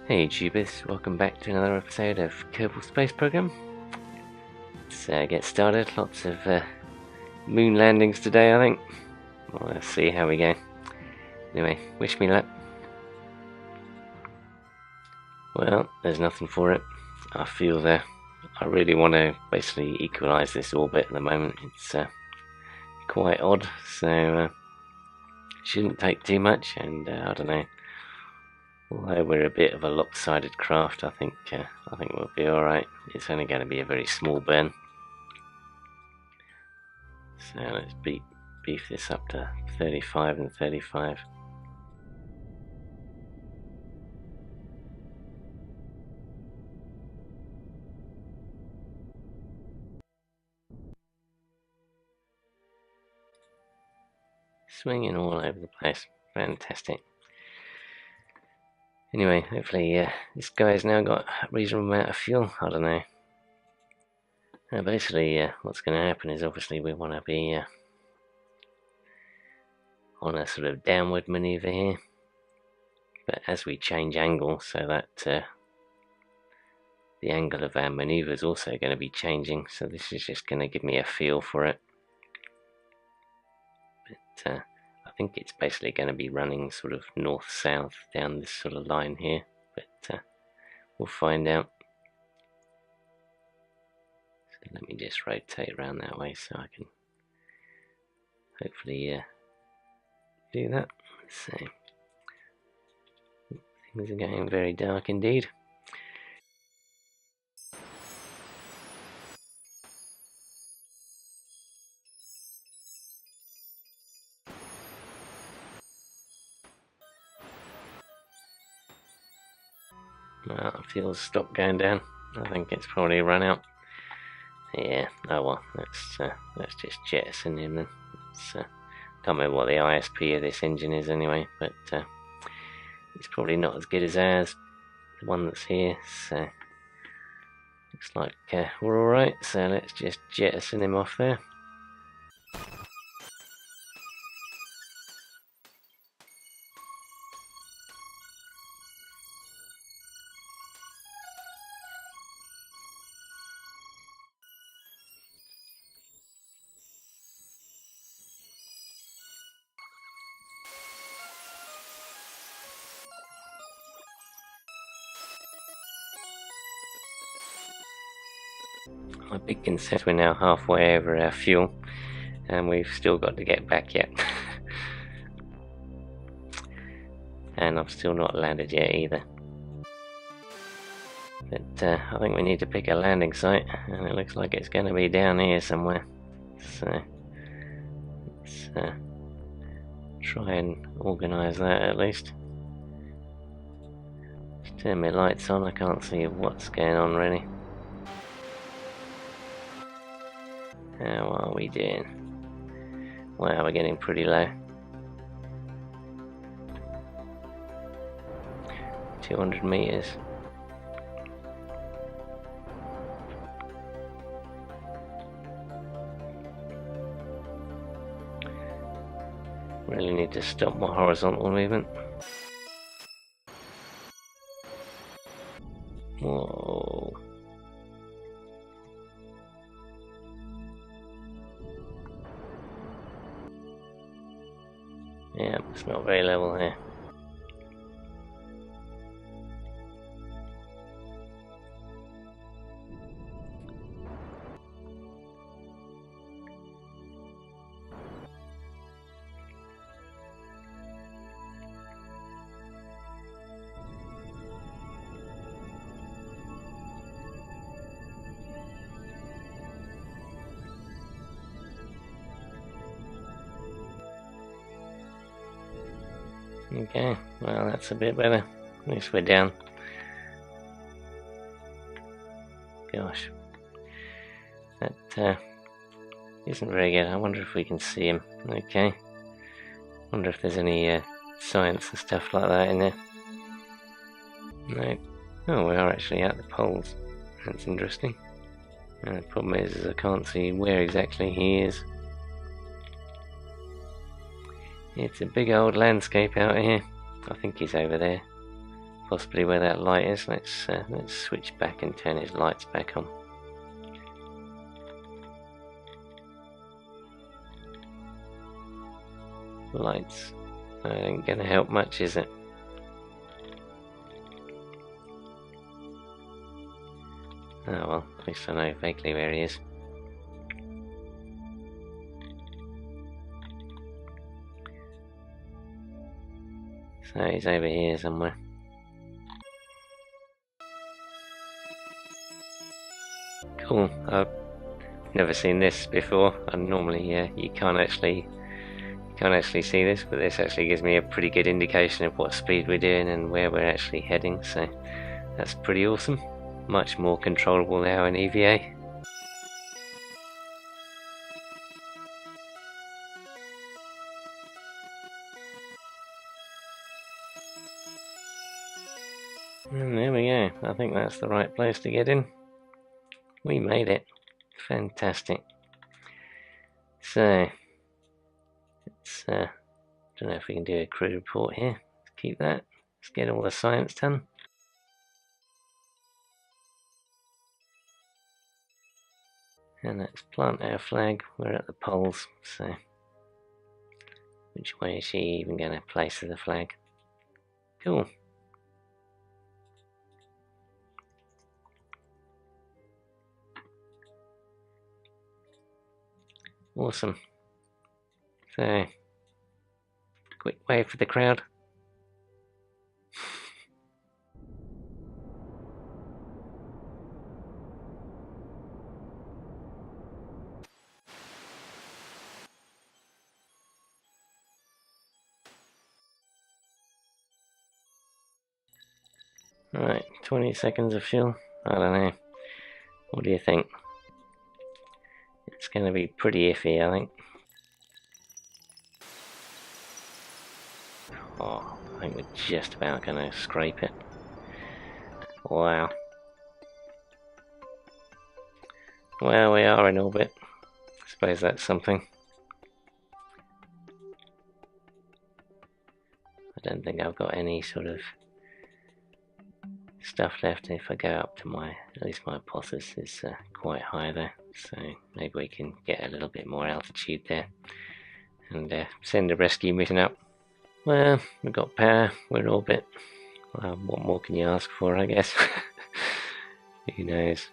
Hey YouTubers, welcome back to another episode of Kerbal Space Program. Let's get started. Lots of moon landings today, I think. Well, let's see how we go. Anyway, wish me luck. Well, there's nothing for it. I feel that I really want to basically equalise this orbit at the moment. It's quite odd, so it shouldn't take too much, and I don't know. Although we're a bit of a lopsided craft, I think we'll be alright. It's only going to be a very small burn. So let's beef this up to 35 and 35. Swinging all over the place. Fantastic. Anyway, hopefully this guy's now got a reasonable amount of fuel. I don't know. Basically, what's going to happen is obviously we want to be on a sort of downward maneuver here. But as we change angle, so that the angle of our maneuver is also going to be changing. So this is just going to give me a feel for it. But I think it's basically going to be running sort of north-south down this sort of line here, but we'll find out. So let me just rotate around that way so I can hopefully do that. So things are going very dark indeed. Well, fuel's stopped going down. I think it's probably run out. Yeah, oh well, let's just jettison him then. Can't remember what the ISP of this engine is anyway, but it's probably not as good as ours, the one that's here, so looks like we're alright, so let's just jettison him off there. My big concern is we're now halfway over our fuel and we've still got to get back yet. And I've still not landed yet either. But I think we need to pick a landing site, and it looks like it's going to be down here somewhere. So let's try and organise that at least. Just turn my lights on, I can't see what's going on really. How are we doing? Wow, we're getting pretty low. 200 meters. Really need to stop my horizontal movement. Whoa. Yeah, it's not very level here. Okay, well that's a bit better. At least we're down. Gosh. That isn't very good. I wonder if we can see him. Okay. Wonder if there's any science and stuff like that in there. No. Oh, we are actually at the poles. That's interesting. The problem is I can't see where exactly he is. It's a big old landscape out here. I think he's over there. possibly where that light is. Let's switch back and turn his lights back on. Lights ain't gonna help much, is it? Oh well, at least I know vaguely where he is. So he's over here somewhere. Cool. I've never seen this before. And normally, you can't actually see this, but this actually gives me a pretty good indication of what speed we're doing and where we're actually heading. So that's pretty awesome. Much more controllable now in EVA. And there we go. I think that's the right place to get in. We made it. Fantastic. So, let's, don't know if we can do a crew report here. Let's keep that. Let's get all the science done. And let's plant our flag. We're at the poles, so which way is she even going to place the flag? Cool. Awesome. So, quick wave for the crowd. Right, 20 seconds of fuel. I don't know. What do you think? It's going to be pretty iffy, I think. Oh, I think we're just about going to scrape it. Wow. Well, we are in orbit. I suppose that's something. I don't think I've got any sort of stuff left. If I go up to at least my pulses is quite high there, so maybe we can get a little bit more altitude there and send a rescue mission up. Well, we've got power, we're in orbit. What more can you ask for, I guess? Who knows?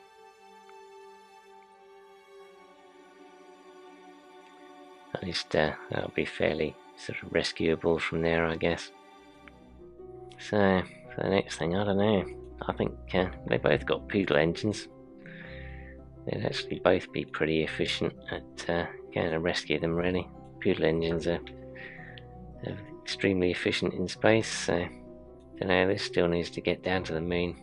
At least that'll be fairly sort of rescuable from there, I guess. So, for the next thing, I don't know. I think they both got poodle engines. They'd actually both be pretty efficient at going to rescue them, really. Poodle engines are extremely efficient in space, so I don't know, this still needs to get down to the moon.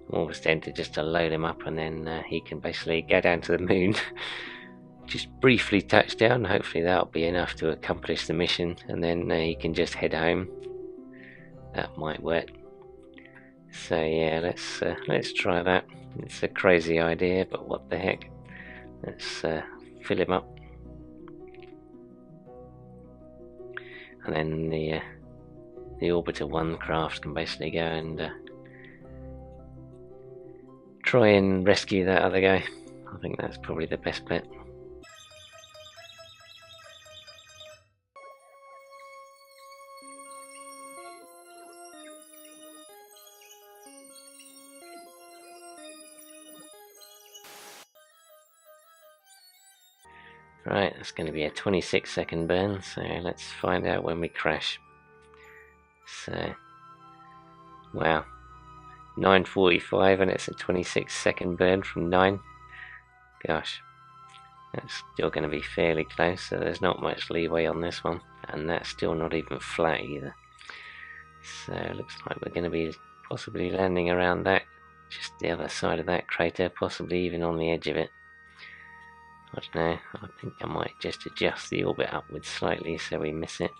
I'm almost tempted just to load him up and then he can basically go down to the moon, just briefly touch down. Hopefully that'll be enough to accomplish the mission, and then he can just head home. That might work. So yeah, let's try that. It's a crazy idea, but what the heck. Let's fill him up. And then the Orbiter 1 craft can basically go and try and rescue that other guy. I think that's probably the best bet. Right, that's going to be a 26-second burn, so let's find out when we crash. So, wow, 9:45 and it's a 26-second burn from 9. Gosh, that's still going to be fairly close, so there's not much leeway on this one, and that's still not even flat either. So it looks like we're going to be possibly landing around that, just the other side of that crater, possibly even on the edge of it. I don't know, I think I might just adjust the orbit upwards slightly so we miss it.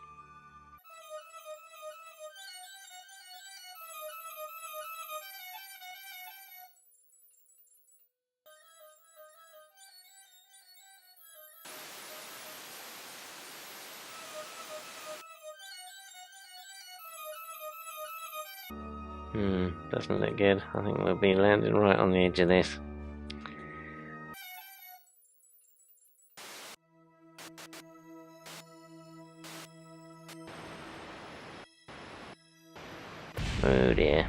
Doesn't look good. I think we'll be landing right on the edge of this. Oh dear.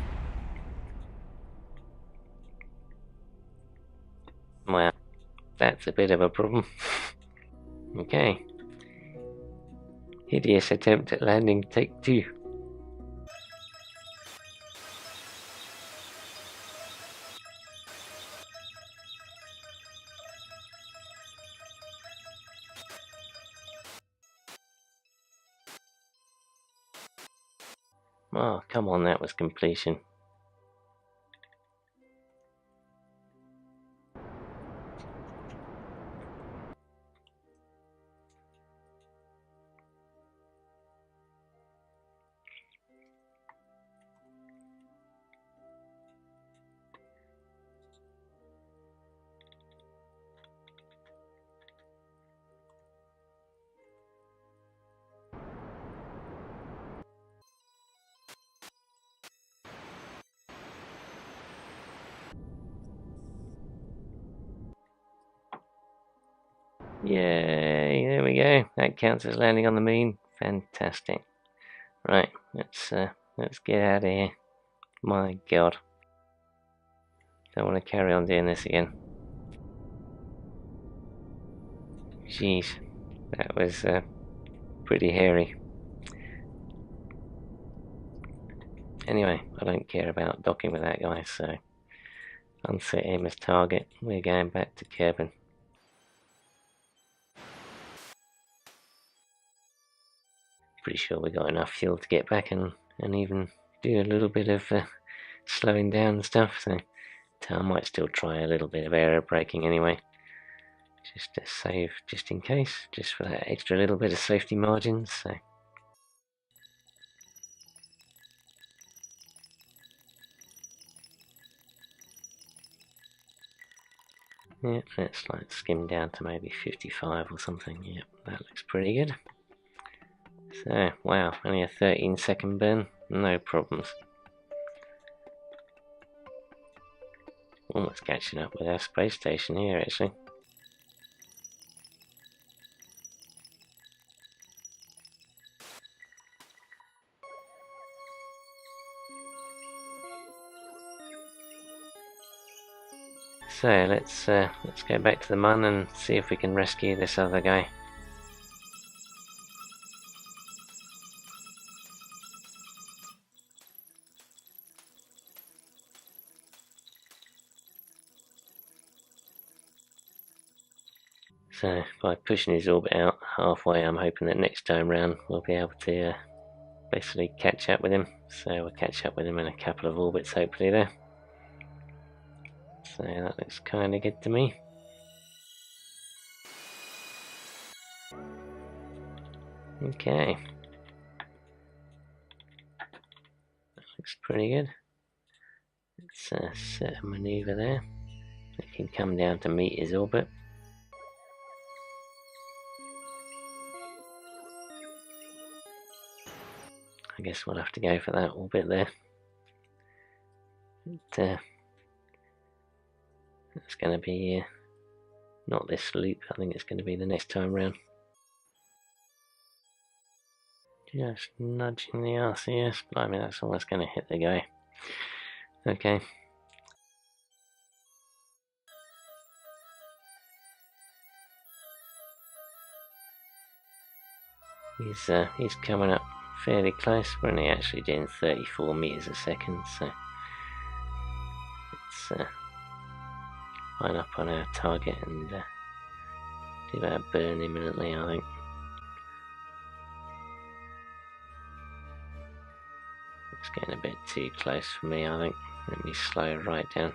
Well, that's a bit of a problem. Okay. Hideous attempt at landing, take 2. Oh, come on, that was completion. Yay, there we go. That counts as landing on the moon. Fantastic. Right, let's get out of here. My god. Don't want to carry on doing this again. Jeez, that was pretty hairy. Anyway, I don't care about docking with that guy, so unset him as target. We're going back to Kerbin. Pretty sure we got enough fuel to get back and even do a little bit of slowing down and stuff, so I might still try a little bit of aero braking anyway, just to save, just in case, just for that extra little bit of safety margins. So yeah, let's like skim down to maybe 55 or something. Yep, that looks pretty good. So wow, only a 13-second burn, no problems. Almost catching up with our space station here actually. So let's go back to the Mun and see if we can rescue this other guy. So by pushing his orbit out halfway, I'm hoping that next time round we'll be able to basically catch up with him. So we'll catch up with him in a couple of orbits hopefully there. So that looks kind of good to me. Okay. That looks pretty good. Let's set a maneuver there. It can come down to meet his orbit. I guess we'll have to go for that orbit there. But, it's going to be not this loop, I think it's going to be the next time round. Just nudging the RCS, but I mean that's almost going to hit the guy. Okay. He's coming up fairly close. We're only actually doing 34 meters a second, so let's line up on our target and do that burn imminently, I think. It's getting a bit too close for me, I think. Let me slow right down.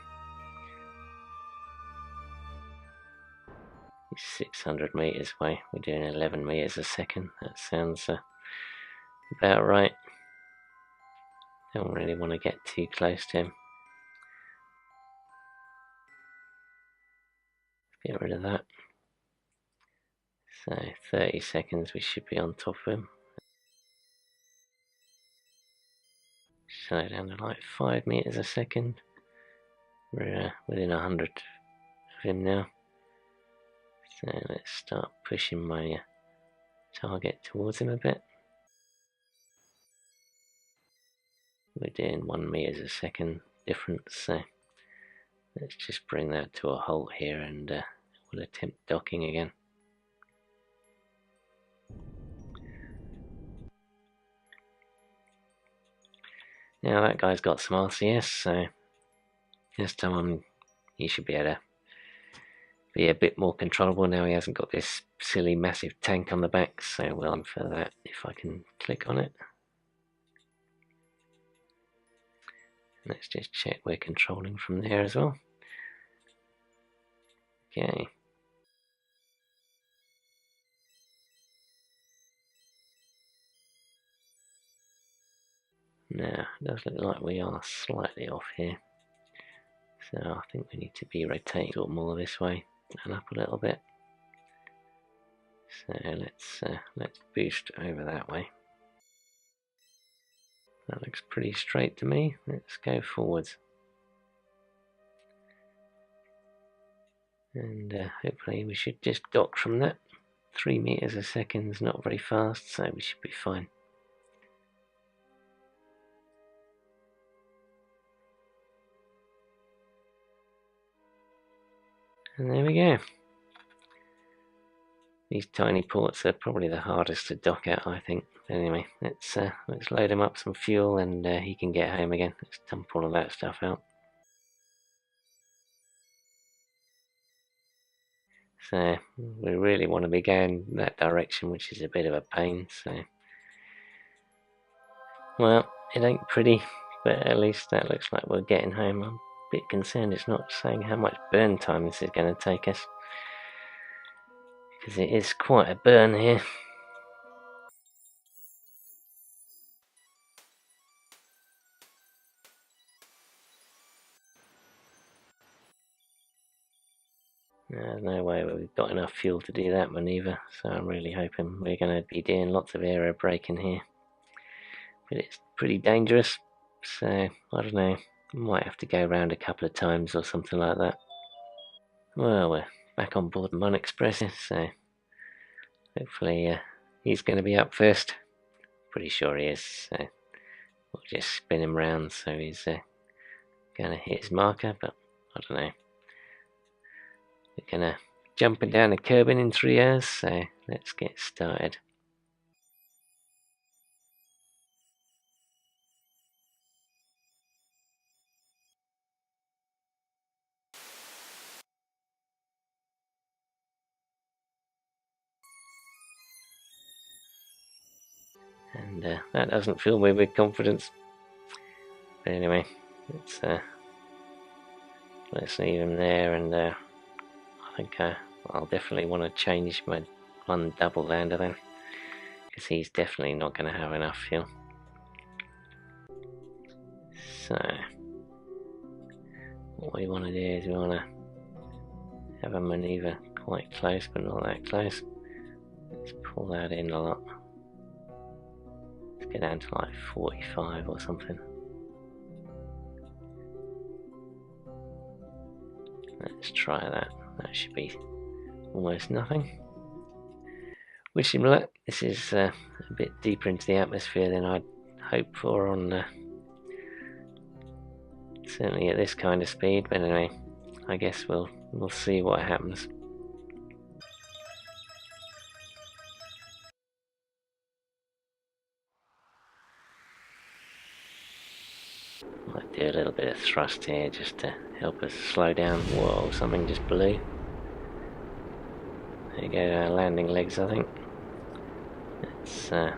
He's 600 meters away. We're doing 11 meters a second. That sounds about right. Don't really want to get too close to him. Get rid of that. So 30 seconds we should be on top of him. slow down to like 5 meters a second. We're within 100 of him now. So let's start pushing my target towards him a bit. We're doing 1 meters a second difference, so let's just bring that to a halt here and we'll attempt docking again. Now that guy's got some RCS, so this time he should be able to be a bit more controllable. Now he hasn't got this silly massive tank on the back, so well done for that if I can click on it. Let's just check we're controlling from there as well. Okay. Now, it does look like we are slightly off here. So I think we need to be rotating sort of more this way and up a little bit. So let's boost over that way. That looks pretty straight to me. Let's go forwards. And hopefully we should just dock from that. 3 meters a second is not very fast, so we should be fine. And there we go. These tiny ports are probably the hardest to dock at, I think. Anyway, let's load him up some fuel and he can get home again. Let's dump all of that stuff out. So we really want to be going that direction, which is a bit of a pain. So, well, it ain't pretty, but at least that looks like we're getting home. I'm a bit concerned it's not saying how much burn time this is going to take us, because it is quite a burn here. There's no way we've got enough fuel to do that manoeuvre, so I'm really hoping we're going to be doing lots of aero braking here. But it's pretty dangerous, so I don't know, might have to go around a couple of times or something like that. Well, we're back on board the Mon Express, so hopefully he's going to be up first. Pretty sure he is, so we'll just spin him round so he's going to hit his marker, but I don't know. We're going to jumping down the Kerbin in 3 hours, so let's get started. And that doesn't fill me with confidence. But anyway, let's leave him there, and I think I'll definitely want to change my one double lander then, because he's definitely not going to have enough fuel. So what we want to do is we want to have a manoeuvre quite close, but not that close. Let's pull that in a lot. Let's get down to like 45 or something. Let's try that. That should be almost nothing. Wish him luck. This is a bit deeper into the atmosphere than I'd hoped for on certainly at this kind of speed, but anyway, I guess we'll see what happens. Might do a little bit of thrust here just to help us slow down. Whoa, something just blew. There you go, our landing legs, I think. It's how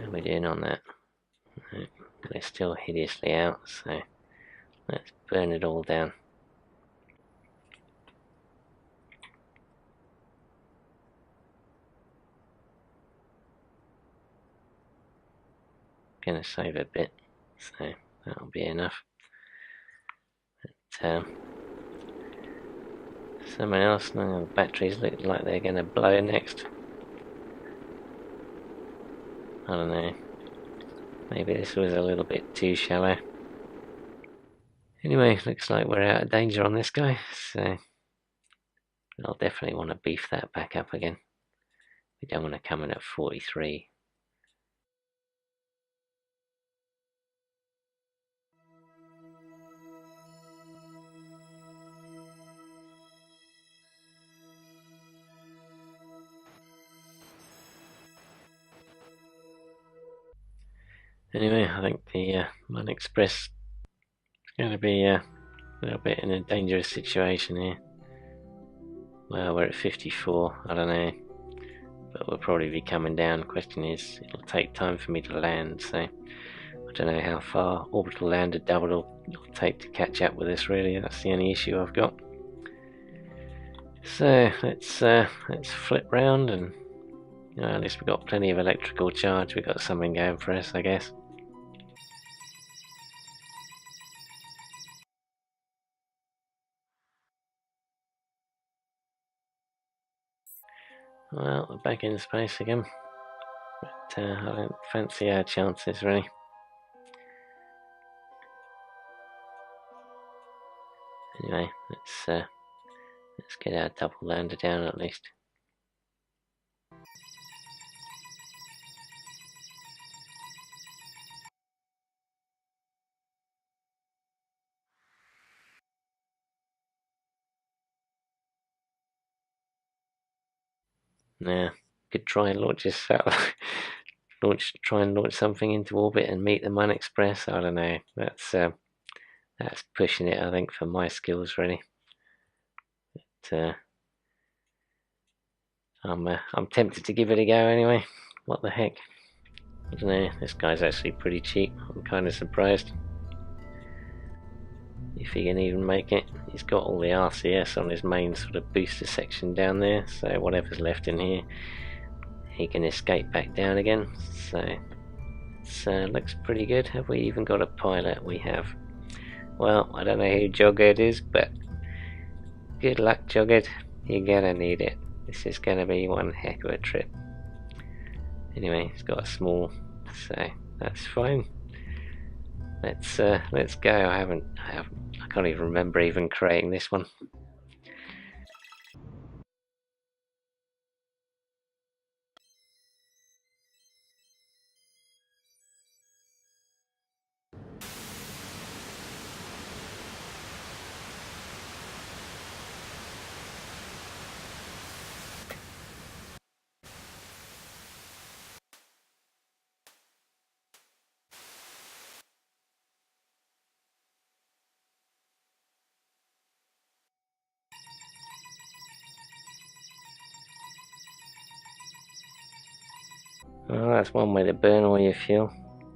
are we doing on that? We're still hideously out, so let's burn it all down. Gonna save a bit, so that'll be enough. But someone else, no, the batteries look like they're gonna blow next. I don't know. Maybe this was a little bit too shallow. Anyway, looks like we're out of danger on this guy, so I'll definitely want to beef that back up again. We don't want to come in at 43. Anyway, I think the Mun Express is going to be a little bit in a dangerous situation here. Well, we're at 54, I don't know, but we'll probably be coming down. Question is, it'll take time for me to land, so I don't know how far orbital lander double will take to catch up with us, really. That's the only issue I've got. So let's flip round, and at least we've got plenty of electrical charge. We've got something going for us, I guess. Well, we're back in space again, but I don't fancy our chances, really. Anyway, let's get our double lander down at least. Yeah, could try and launch this satellite. Try and launch something into orbit and meet the Mun Express. I don't know. That's pushing it, I think, for my skills, really. But I'm tempted to give it a go anyway. What the heck? I don't know. This guy's actually pretty cheap. I'm kind of surprised if he can even make it. He's got all the RCS on his main sort of booster section down there, so whatever's left in here, he can escape back down again. So it looks pretty good. Have we even got a pilot? We have. Well, I don't know who Jughead is, but good luck, Jughead. You're gonna need it. This is gonna be one heck of a trip. Anyway, it's got a small, so that's fine. Let's go. I can't even remember even creating this one. Well, that's one way to burn all your fuel.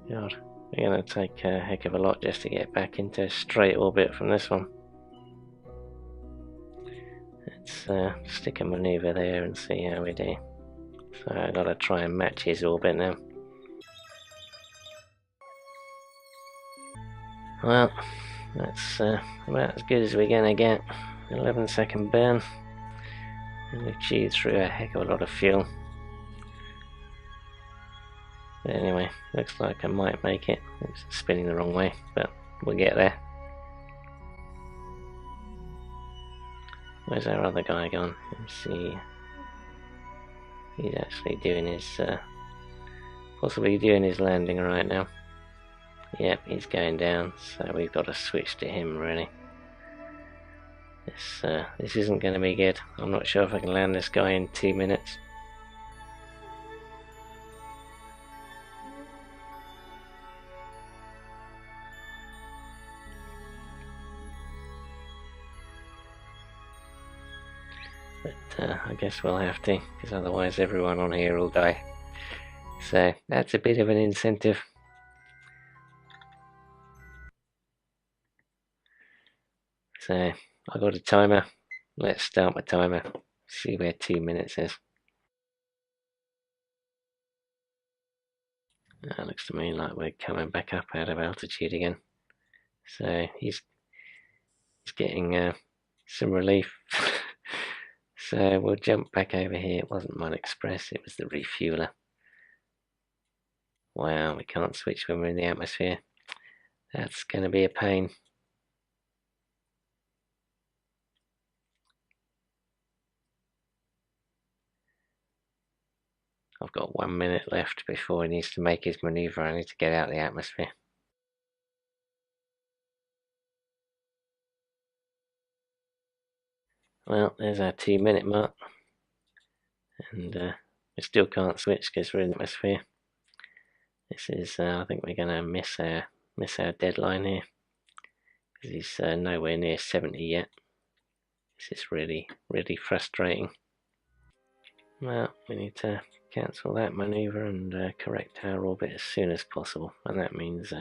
God, we're going to take a heck of a lot just to get back into straight orbit from this one. Let's stick a maneuver there and see how we do. So I've got to try and match his orbit now. Well, that's about as good as we're going to get. 11-second burn. And we've chewed through a heck of a lot of fuel. But anyway, looks like I might make it. It's spinning the wrong way, but we'll get there. Where's our other guy gone? Let's see. He's actually doing his, possibly doing his landing right now. Yep, he's going down, so we've got to switch to him, really. This isn't going to be good. I'm not sure if I can land this guy in 2 minutes. But I guess we'll have to, because otherwise everyone on here will die. So that's a bit of an incentive. So I got a timer. Let's start my timer. See where 2 minutes is. That looks to me like we're coming back up out of altitude again. So he's getting some relief. So we'll jump back over here. It wasn't Mun Express, it was the refueler. Wow, we can't switch when we're in the atmosphere. That's going to be a pain. I've got 1 minute left before he needs to make his manoeuvre. I need to get out of the atmosphere. Well, there's our 2 minute mark. And we still can't switch because we're in the atmosphere. This is, I think we're going to miss our deadline here. Because he's nowhere near 70 yet. This is really, really frustrating. Well, we need to cancel that manoeuvre and correct our orbit as soon as possible. And that means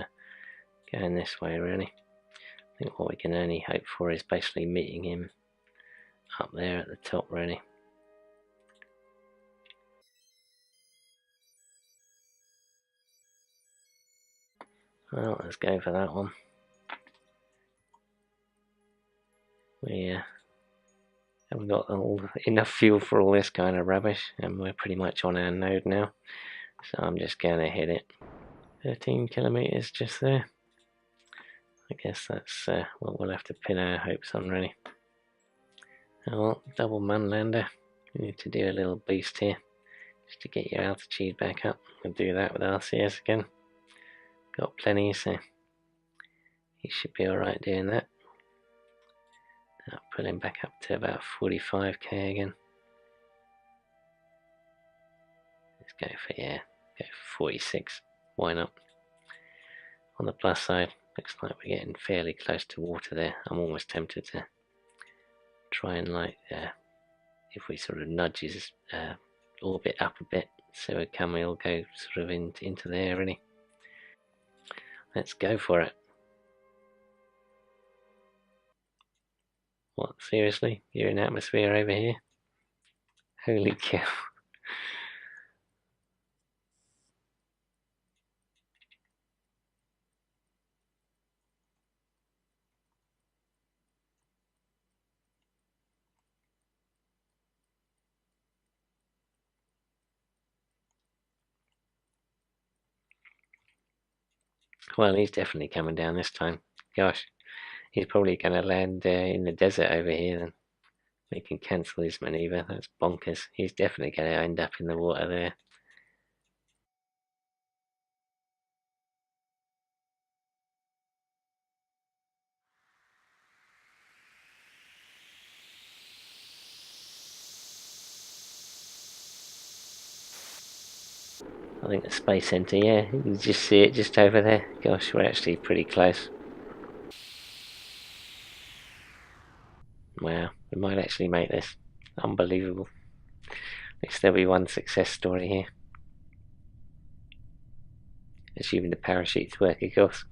going this way, really. I think what we can only hope for is basically meeting him up there at the top, really. Well, let's go for that one. We haven't got enough fuel for all this kind of rubbish, and we're pretty much on our node now. So I'm just going to hit it. 13 kilometers just there. I guess that's what we'll have to pin our hopes on, really. Oh, well, double man lander. We need to do a little boost here just to get your altitude back up. We'll do that with RCS again. Got plenty, so he should be alright doing that. I'll pull him back up to about 45k again. Let's go for, go for 46. Why not? On the plus side, looks like we're getting fairly close to water there. I'm almost tempted to try and if we sort of nudge his orbit up a bit, so we'll go sort of into there, really. Let's go for it. What, seriously? You're in atmosphere over here? Holy cow. Well, he's definitely coming down this time. Gosh, he's probably going to land in the desert over here then. We can cancel his manoeuvre. That's bonkers. He's definitely going to end up in the water there. I think the Space Center, yeah, you can just see it just over there. Gosh, we're actually pretty close. Wow, we might actually make this. Unbelievable. At least there'll be one success story here. Assuming the parachutes work, of course.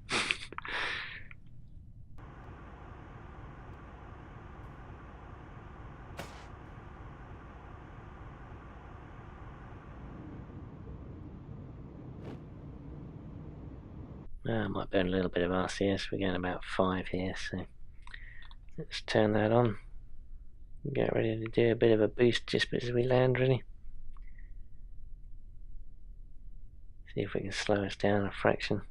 I might burn a little bit of RCS. We're getting about 5 here, so let's turn that on. Get ready to do a bit of a boost just as we land, really. See if we can slow us down a fraction.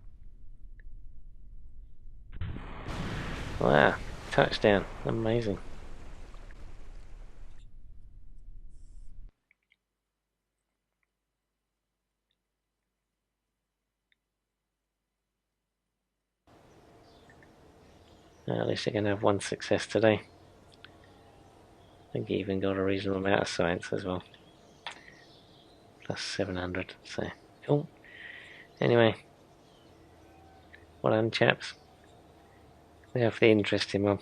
Wow, touchdown. Amazing. At least they're going to have one success today. I think he even got a reasonable amount of science as well. Plus 700, so cool. Anyway, well done, chaps. Now for the interesting one.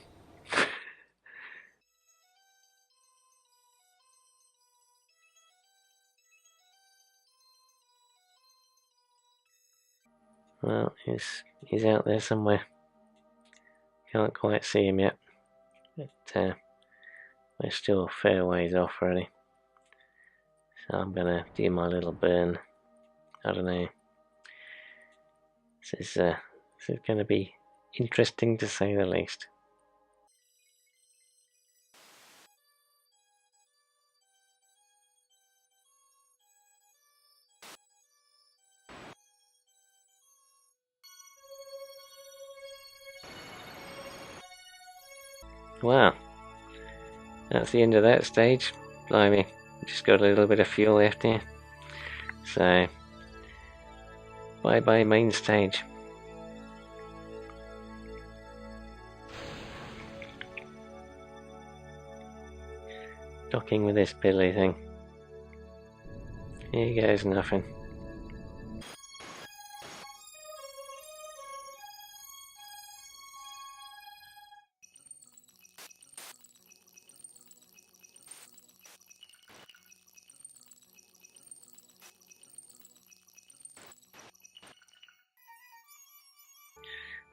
Well, he's out there somewhere. Can't quite see him yet, but we're still a fair ways off, really. So I'm gonna do my little burn. I don't know. This is going to be interesting to say the least. Well, that's the end of that stage. Blimey, just got a little bit of fuel left here. So, bye bye main stage. Docking with this piddly thing. Here goes nothing.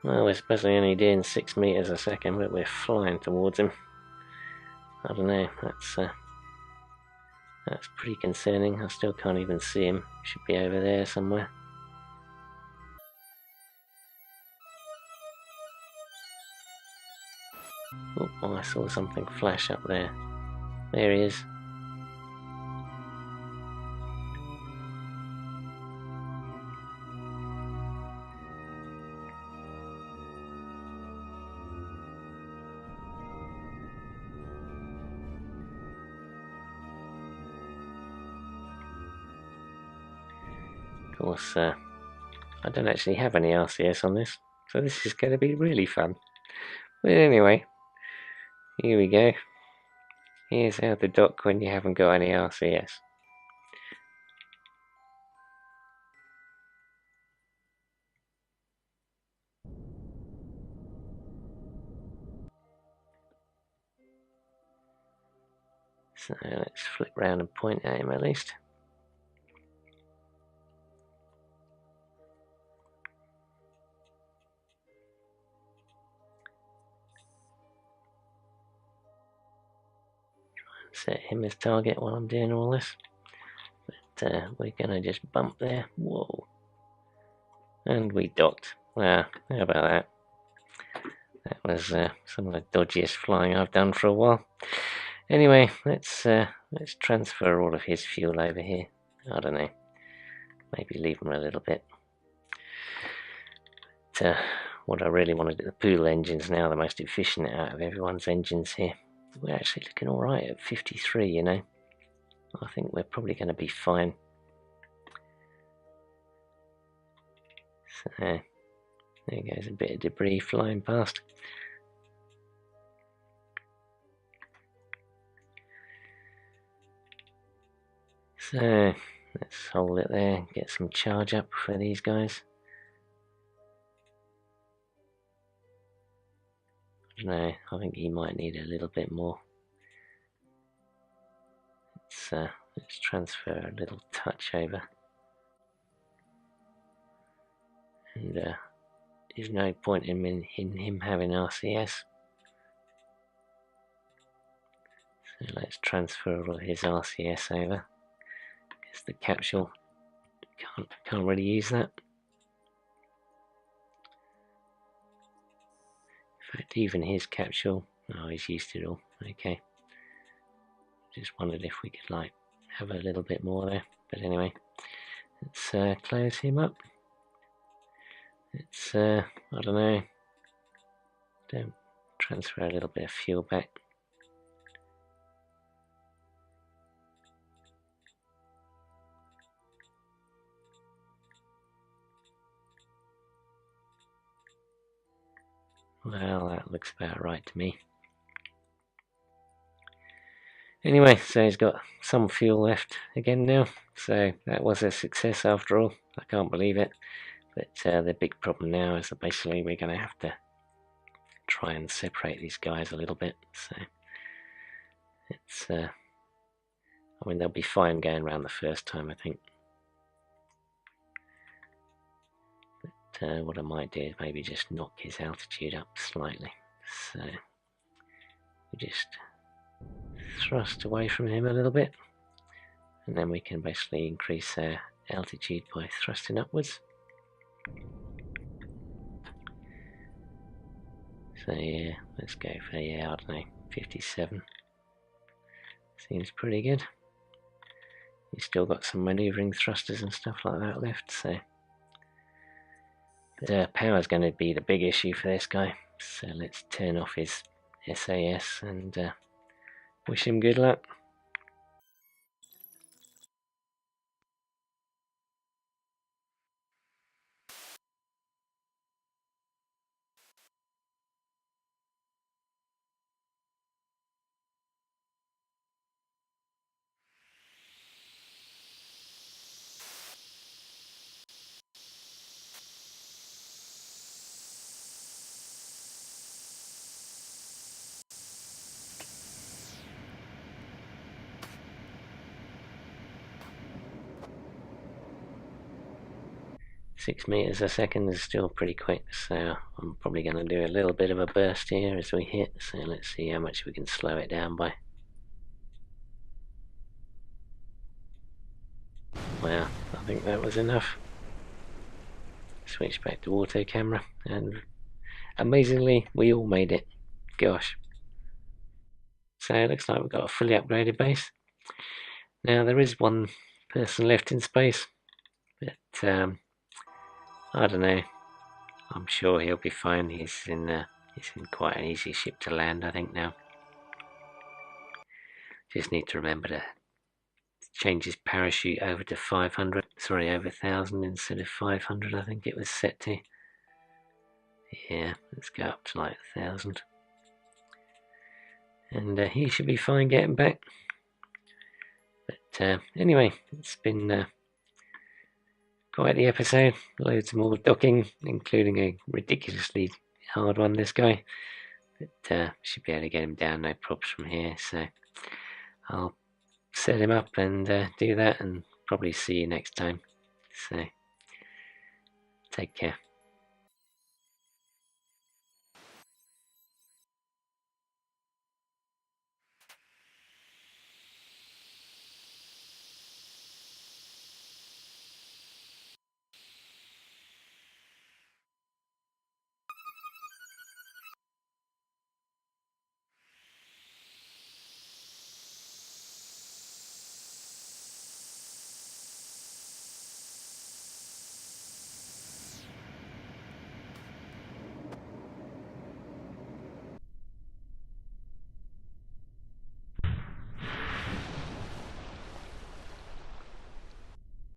Well, we're supposedly only doing 6 meters a second, but we're flying towards him. I don't know, that's pretty concerning. I still can't even see him. Should be over there somewhere. Oh, I saw something flash up there. There he is. Of course, I don't actually have any RCS on this, so this is going to be really fun. But anyway, here we go. Here's how to dock when you haven't got any RCS. So let's flip round and point at him at least. Set him as target while I'm doing all this. But we're gonna just bump there. Whoa. And we docked. Wow, how about that? That was some of the dodgiest flying I've done for a while. Anyway, let's transfer all of his fuel over here. I don't know. Maybe leave him a little bit. But what I really want to do, the pool engines now, the most efficient out of everyone's engines here. We're actually looking alright at 53, you know. I think we're probably going to be fine. So, there goes a bit of debris flying past. So, let's hold it there, get some charge up for these guys. No, I think he might need a little bit more. Let's transfer a little touch over. And there's no point in him having RCS. So let's transfer all of his RCS over. Because the capsule can't really use that. In fact, even his capsule, oh, he's used it all. Okay. Just wondered if we could like have a little bit more there. But anyway, let's close him up. Let's I don't know. Don't transfer a little bit of fuel back. Well, that looks about right to me. Anyway, so he's got some fuel left again now. So that was a success after all. I can't believe it. But the big problem now is that basically we're going to have to try and separate these guys a little bit. So it's, I mean, they'll be fine going around the first time, I think. But what I might do is maybe just knock his altitude up slightly. So we just thrust away from him a little bit, and then we can basically increase our altitude by thrusting upwards. So yeah, let's go for, I don't know, 57. Seems pretty good. He's still got some manoeuvring thrusters and stuff like that left, so power's going to be the big issue for this guy. So let's turn off his SAS and wish him good luck. Six meters a second is still pretty quick, so I'm probably going to do a little bit of a burst here as we hit, so let's see how much we can slow it down by. Well, I think that was enough. Switch back to auto camera, and amazingly we all made it. Gosh. So it looks like we've got a fully upgraded base. Now there is one person left in space, but I don't know. I'm sure he'll be fine. He's in quite an easy ship to land, I think now. Just need to remember to change his parachute over to 500. Sorry, over 1,000 instead of 500. I think it was set to. Yeah, let's go up to like 1,000, and he should be fine getting back. But anyway, it's been quite the episode. Loads more docking, including a ridiculously hard one, this guy. But should be able to get him down no problems from here. So I'll set him up and do that, and probably see you next time. So take care.